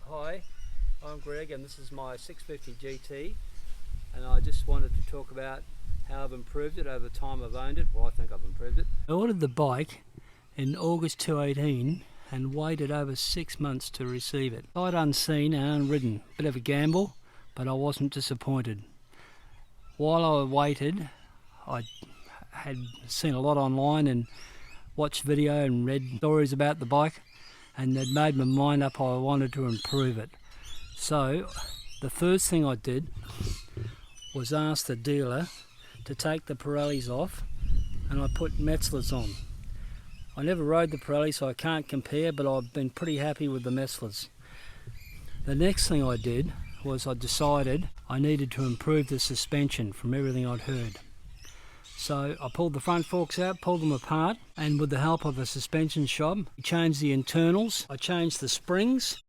Hi, I'm Greg and this is my 650 GT, and I just wanted to talk about how I've improved it over the time I've owned it. Well, I think I've improved it. I ordered the bike in August 2018 and waited over 6 months to receive it. Sight unseen and unridden, bit of a gamble, but I wasn't disappointed. While I waited, I had seen a lot online and watched video and read stories about the bike, and they'd made my mind up I wanted to improve it. So the first thing I did was ask the dealer to take the Pirellis off, and I put Metzlers on. I never rode the Pirelli, so I can't compare, but I've been pretty happy with the Metzlers. The next thing I did was I decided I needed to improve the suspension from everything I'd heard. So I pulled the front forks out, pulled them apart, and with the help of a suspension shop, I changed the internals, I changed the springs,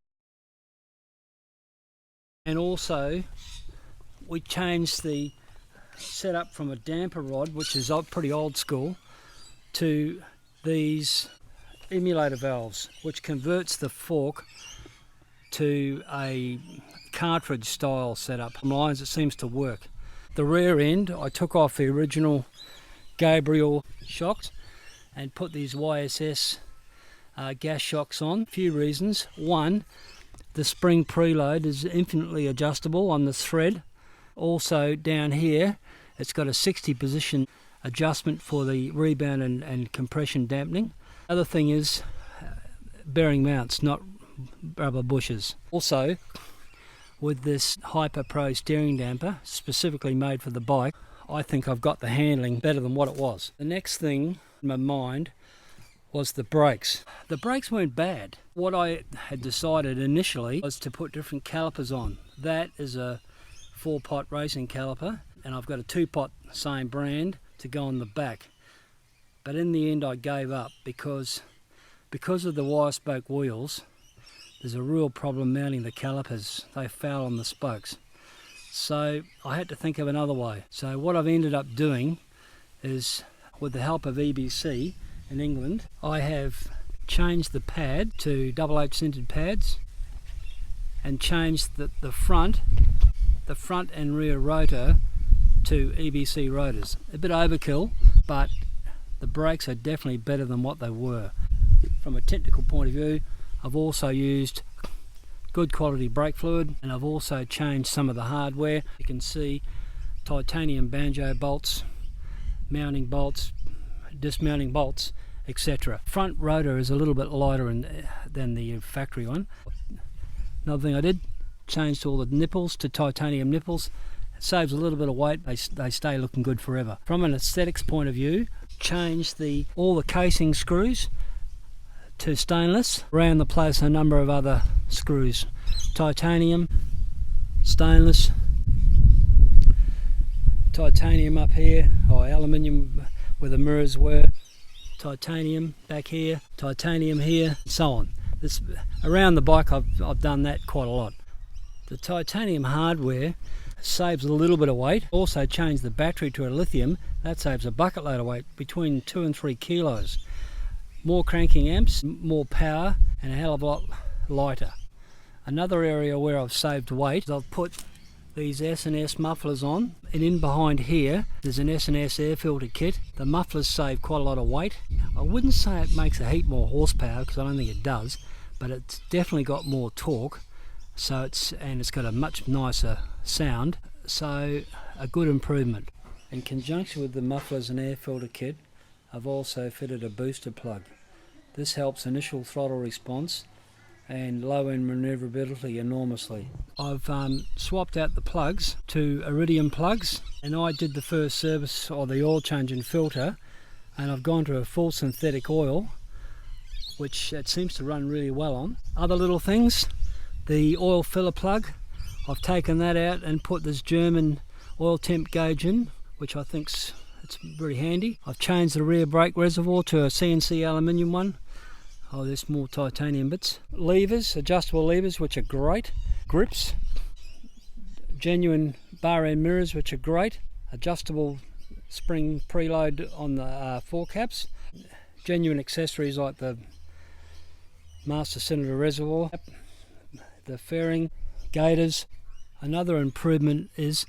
and also we changed the setup from a damper rod, which is pretty old school, to these emulator valves, which converts the fork to a cartridge style setup. Lines, it seems to work. The rear end, I took off the original Gabriel shocks and put these YSS gas shocks on. A few reasons. One, the spring preload is infinitely adjustable on the thread. Also down here, it's got a 60 position adjustment for the rebound and compression dampening. Other thing is bearing mounts, not rubber bushes. Also, with this Hyper Pro steering damper, specifically made for the bike, I think I've got the handling better than what it was. The next thing in my mind was the brakes. The brakes weren't bad. What I had decided initially was to put different calipers on. That is a 4-pot racing caliper, and I've got a 2-pot same brand to go on the back. But in the end I gave up because of the wire spoke wheels. There's a real problem mounting the calipers. They foul on the spokes. So I had to think of another way. So what I've ended up doing is, with the help of EBC in England, I have changed the pad to double H sintered pads and changed the front and rear rotor to EBC rotors. A bit overkill, but the brakes are definitely better than what they were. From a technical point of view, I've also used good quality brake fluid, and I've also changed some of the hardware. You can see titanium banjo bolts, mounting bolts, dismounting bolts, etc. Front rotor is a little bit lighter than the factory one. Another thing I did, changed all the nipples to titanium nipples. It saves a little bit of weight, they stay looking good forever. From an aesthetics point of view, changed all the casing screws to stainless. Around the place a number of other screws, titanium, stainless, titanium up here, or aluminium where the mirrors were, titanium back here, titanium here, so on. Around the bike I've done that quite a lot. The titanium hardware saves a little bit of weight. Also changed the battery to a lithium. That saves a bucket load of weight, between 2 and 3 kilos. More cranking amps, more power, and a hell of a lot lighter. Another area where I've saved weight is I've put these S&S mufflers on, and in behind here there's an S&S air filter kit. The mufflers save quite a lot of weight. I wouldn't say it makes a heap more horsepower, because I don't think it does, but it's definitely got more torque. So it's got a much nicer sound, so a good improvement. In conjunction with the mufflers and air filter kit, I've also fitted a booster plug. This helps initial throttle response and low end manoeuvrability enormously. I've swapped out the plugs to iridium plugs, and I did the first service or the oil change and filter, and I've gone to a full synthetic oil, which it seems to run really well on. Other little things, the oil filler plug, I've taken that out and put this German oil temp gauge in, which I think's it's very handy. I've changed the rear brake reservoir to a CNC aluminium one. Oh, there's more titanium bits. Levers, adjustable levers, which are great. Grips, genuine bar end mirrors, which are great. Adjustable spring preload on the fork caps. Genuine accessories like the master cylinder reservoir, the fairing, gaiters. Another improvement is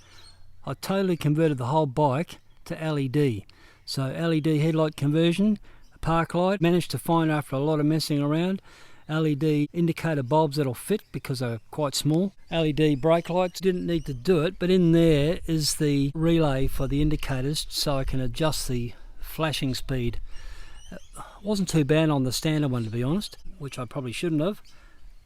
I totally converted the whole bike to LED. So LED headlight conversion, a park light, managed to find after a lot of messing around, LED indicator bulbs that'll fit because they're quite small. LED brake lights, didn't need to do it, but in there is the relay for the indicators so I can adjust the flashing speed. It wasn't too bad on the standard one, to be honest, which I probably shouldn't have.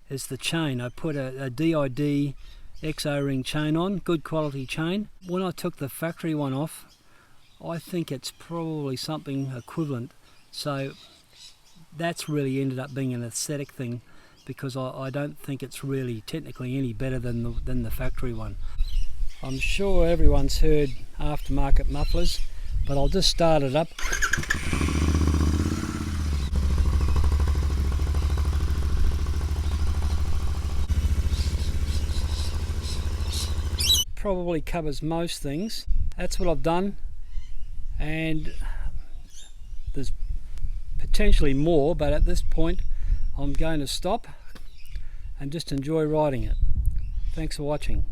Is the chain. I put a DID XO-ring chain on, good quality chain. When I took the factory one off, I think it's probably something equivalent. So that's really ended up being an aesthetic thing, because I don't think it's really technically any better than the factory one. I'm sure everyone's heard aftermarket mufflers, but I'll just start it up. Probably covers most things. That's what I've done, and there's potentially more, but at this point I'm going to stop and just enjoy riding it. Thanks for watching.